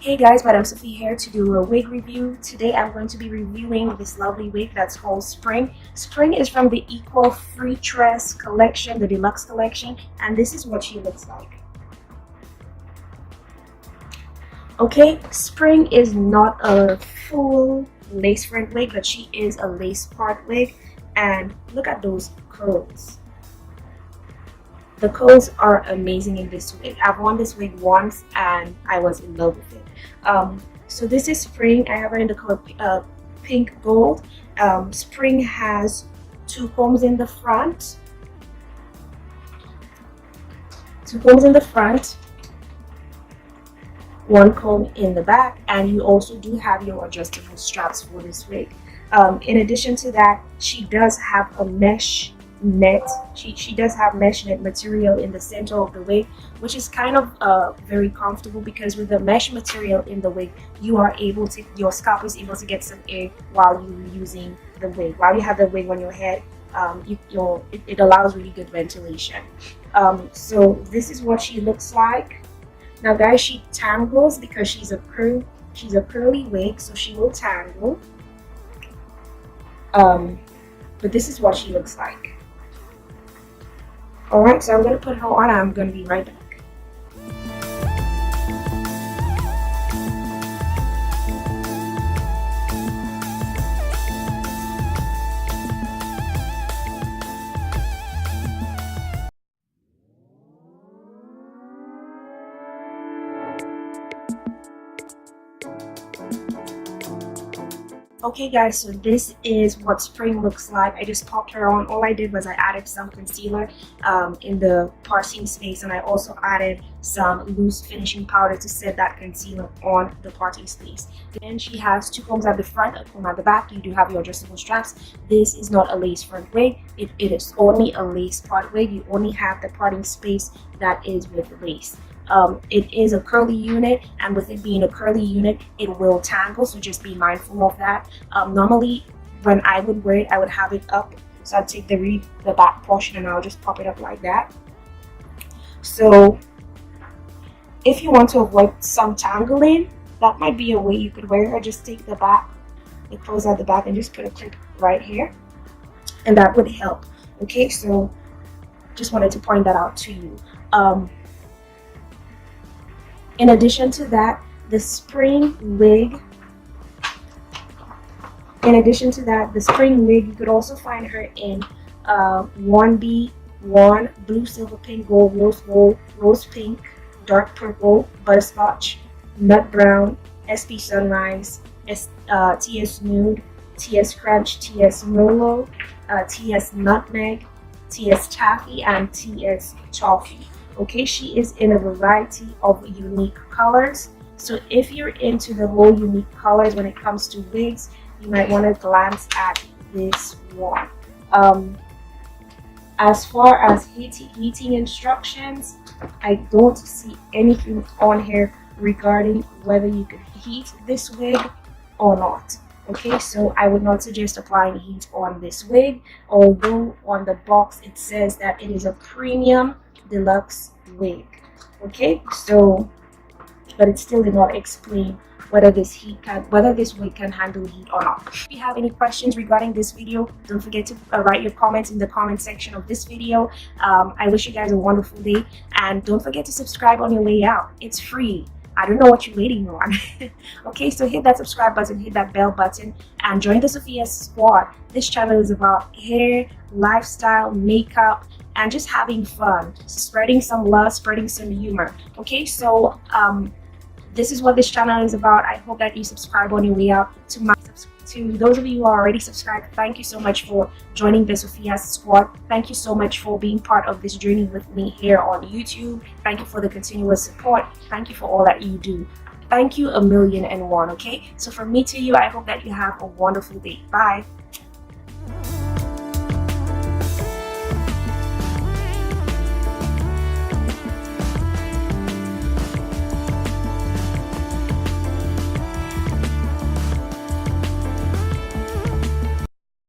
Hey guys, Madam Sophie here to do a wig review. Today I'm going to be reviewing this lovely wig that's called Spring. Spring is from the Equal Freetress collection, the Deluxe collection, and this is what she looks like. Okay, Spring is not a full lace front wig, but she is a lace part wig, and look at those curls. The curls are amazing in this wig. I've worn this wig once and I was in love with it. So this is Spring. I have her in the color Pinkgold. Spring has two combs in the front. One comb in the back, and you also do have your adjustable straps for this wig. In addition to that, she does have a mesh net. She does have mesh net material in the center of the wig, which is kind of very comfortable, because with the mesh material in the wig, you are able to, your scalp is able to get some air while you're using the wig. While you have the wig on your head, it allows really good ventilation. So this is what she looks like. Now guys, she tangles because she's a curly wig, so she will tangle. But this is what she looks like. Alright, so I'm going to put her on and I'm going to be right back. Okay guys, so this is what Spring looks like. I just popped her on. All I did was I added some concealer in the parting space, and I also added some loose finishing powder to set that concealer on the parting space. Then she has two combs at the front, a comb at the back. You do have your adjustable straps. This is not a lace front wig. It is only a lace part wig. You only have the parting space that is with lace. It is a curly unit, and with it being a curly unit, it will tangle, so just be mindful of that. Normally when I would wear it, I would have it up, so I'd take the back portion and I'll just pop it up like that. So if you want to avoid some tangling, that might be a way you could wear her. Just take the clothes at the back and just put a clip right here, and that would help. Okay, so just wanted to point that out to you. In addition to that, the Spring wig, you could also find her in 1B1, blue, silver, pink, gold, rose gold, rose pink, dark purple, butterscotch, nut brown, SP sunrise, TS nude, TS crunch, TS merlot, TS nutmeg, TS taffy, and TS toffee. Okay, she is in a variety of unique colors, so if you're into the whole unique colors when it comes to wigs, you might want to glance at this one. As far as heating instructions, I don't see anything on here regarding whether you can heat this wig or not. Okay, so I would not suggest applying heat on this wig, although on the box it says that it is a premium deluxe wig. Okay, so but it still did not explain whether this wig can handle heat or not. If you have any questions regarding this video, don't forget to write your comments in the comment section of this video. I wish you guys a wonderful day, and don't forget to subscribe on your way out. It's free. I don't know what you're waiting on. Okay, so hit that subscribe button, hit that bell button, and join the Sophia squad. This channel is about hair, lifestyle, makeup, and just having fun, spreading some love, spreading some humor. Okay, so this is what this channel is about. I hope that you subscribe on your way out. To those of you who are already subscribed, thank you so much for joining the Sophia squad. Thank you so much for being part of this journey with me here on YouTube. Thank you for the continuous support. Thank you for all that you do. Thank you 1,000,001. Okay, so from me to you, I hope that you have a wonderful day. Bye.